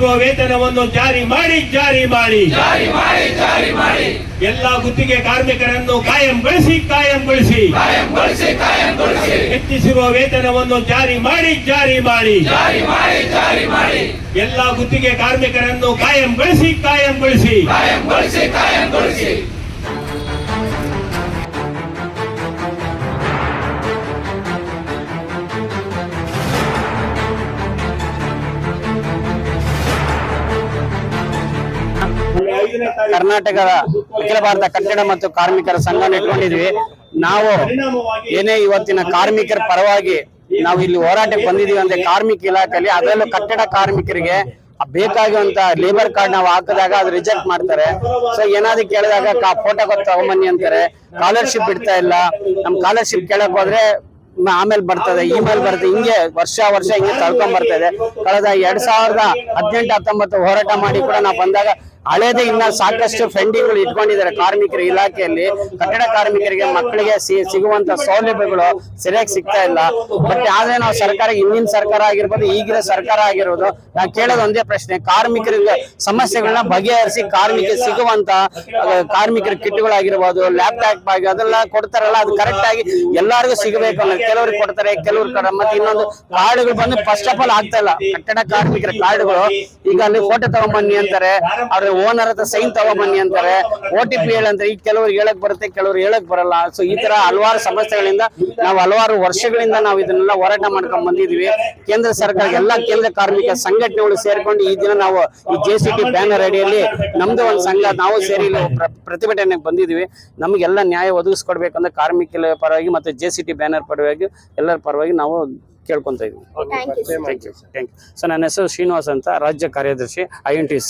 ಹೆಚ್ಚಿಸಿರುವ ವೇತನವನ್ನು ಜಾರಿ ಮಾಡಿ ಎಲ್ಲ ಗುತ್ತಿಗೆ ಕಾರ್ಮಿಕರನ್ನು ಕಾಯಂಗೊಳಿಸಿ ಹೆಚ್ಚಿಸಿರುವ ವೇತನವನ್ನು ಜಾರಿ ಮಾಡಿ ಎಲ್ಲ ಗುತ್ತಿಗೆ ಕಾರ್ಮಿಕರನ್ನು ಕಾಯಂಗೊಳಿಸಿ ಕರ್ನಾಟಕದ ಅಖಿಲ ಭಾರತ ಕಟ್ಟಡ ಮತ್ತು ಕಾರ್ಮಿಕರ ಸಂಘ ಇಟ್ಕೊಂಡಿದ್ವಿ. ನಾವು ಏನೇ ಇವತ್ತಿನ ಕಾರ್ಮಿಕರ ಪರವಾಗಿ ನಾವು ಇಲ್ಲಿ ಹೋರಾಟಕ್ಕೆ ಬಂದಿದೀವಿ ಅಂದ್ರೆ ಕಾರ್ಮಿಕ ಇಲಾಖೆಯಲ್ಲಿ, ಅದರಲ್ಲೂ ಕಟ್ಟಡ ಕಾರ್ಮಿಕರಿಗೆ ಬೇಕಾಗುವಂತ ಲೇಬರ್ ಕಾರ್ಡ್ ನಾವು ಹಾಕಿದಾಗ ಅದು ರಿಜೆಕ್ಟ್ ಮಾಡ್ತಾರೆ. ಸೊ ಏನಾದ್ರು ಕೇಳಿದಾಗ ಫೋಟೋ ಕೊಟ್ಟು ತಗೊಂಬನ್ನಿ ಅಂತಾರೆ. ಸ್ಕಾಲರ್ಶಿಪ್ ಬಿಡ್ತಾ ಇಲ್ಲ. ನಮ್ ಸ್ಕಾಲರ್ಶಿಪ್ ಕೇಳಕ್ ಹೋದ್ರೆ ಆಮೇಲೆ ಬರ್ತದೆ, ಇಮೇಲ್ ಬರ್ತದೆ. ಹಿಂಗೆ ವರ್ಷ ಹಿಂಗೆ ತಳ್ಕೊಂಡ್ ಬರ್ತಾ ಇದೆ. ಕಳೆದ 2018-19 ಹೋರಾಟ ಮಾಡಿ ಕೂಡ ನಾವು ಬಂದಾಗ ಹಳೇದೇ ಇನ್ನ ಸಾಕಷ್ಟು ಫೆಂಡಿಂಗ್ಗಳು ಇಟ್ಕೊಂಡಿದ್ದಾರೆ ಕಾರ್ಮಿಕರ ಇಲಾಖೆಯಲ್ಲಿ. ಕಟ್ಟಡ ಕಾರ್ಮಿಕರಿಗೆ ಮಕ್ಕಳಿಗೆ ಸಿಗುವಂತ ಸೌಲಭ್ಯಗಳು ಸರಿಯಾಗಿ ಸಿಗ್ತಾ ಇಲ್ಲ. ಬಟ್ ಆದ್ರೆ ನಾವು ಸರ್ಕಾರ, ಹಿಂದಿನ ಸರ್ಕಾರ ಆಗಿರ್ಬೋದು, ಈಗಿನ ಸರ್ಕಾರ ಆಗಿರೋದು, ನಾವು ಕೇಳೋದು ಒಂದೇ ಪ್ರಶ್ನೆ, ಕಾರ್ಮಿಕರಿಗೆ ಸಮಸ್ಯೆಗಳನ್ನ ಬಗೆಹರಿಸಿ ಕಾರ್ಮಿಕರಿಗೆ ಸಿಗುವಂತ ಕಾರ್ಮಿಕರ ಕಿಟ್ಗಳಾಗಿರ್ಬೋದು, ಲ್ಯಾಪ್ಟಾಪ್ ಆಗಿ ಅದೆಲ್ಲ ಕೊಡ್ತಾರಲ್ಲ, ಅದು ಕರೆಕ್ಟ್ ಆಗಿ ಎಲ್ಲರಿಗೂ ಸಿಗಬೇಕು ಅನ್ನೋದು. ಕೆಲವ್ರಿಗೆ ಕೊಡ್ತಾರೆ, ಕೆಲವ್ರು ಮತ್ತೆ ಇನ್ನೊಂದು ಕಾರ್ಡ್ಗಳು ಬಂದು ಫಸ್ಟ್ ಆಫ್ ಆಲ್ ಆಗ್ತಾ ಇಲ್ಲ. ಕಟ್ಟಡ ಕಾರ್ಮಿಕರ ಕಾರ್ಡ್ಗಳು ಈಗ ಅಲ್ಲಿ ಫೋಟೋ ತಗೊಂಬನ್ನಿ ಅಂತಾರೆ, ಅವ್ರ ಓನರ್ ಹತ್ರ ಸೈನ್ ತಗೊಂಬನ್ನಿ ಅಂತಾರೆ, OTP ಹೇಳಂತಾರೆ. ಈಗ ಕೆಲವ್ರಿಗೆ ಹೇಳಕ್ ಬರುತ್ತೆ, ಕೆಲವ್ರು ಹೇಳಕ್ ಬರಲ್ಲ. ಸೊ ಈ ತರ ಹಲವಾರು ಸಮಸ್ಯೆಗಳಿಂದ ನಾವು ಹಲವಾರು ವರ್ಷಗಳಿಂದ ನಾವು ಇದನ್ನೆಲ್ಲ ಹೋರಾಟ ಮಾಡ್ಕೊಂಡ್ ಬಂದಿದ್ವಿ. ಕೇಂದ್ರ ಸರ್ಕಾರ ಎಲ್ಲಾ ಕೇಂದ್ರ ಕಾರ್ಮಿಕ ಸಂಘಟನೆಗಳು ಸೇರ್ಕೊಂಡು ಈ ದಿನ ನಾವು ಈ JCT ಬ್ಯಾನರ್ ಅಡಿಯಲ್ಲಿ ನಮ್ದು ಒಂದು ಸಂಘ ನಾವು ಸೇರಿ ಪ್ರತಿಭಟನೆಗೆ ಬಂದಿದ್ವಿ. ನಮ್ಗೆಲ್ಲ ನ್ಯಾಯ ಒದಗಿಸ್ಕೊಡ್ಬೇಕಂದ್ರೆ ಕಾರ್ಮಿಕರ ಪರವಾಗಿ ಮತ್ತು JCT ಬ್ಯಾನರ್ ಪರವಾಗಿ ಎಲ್ಲರ ಪರವಾಗಿ ನಾವು ಕೇಳ್ಕೊಂತ ಇದೀವಿ. Thank you. ಸೊ ನನ್ನ ಹೆಸರು ಶ್ರೀನಿವಾಸ್ ಅಂತ, ರಾಜ್ಯ ಕಾರ್ಯದರ್ಶಿ INTC.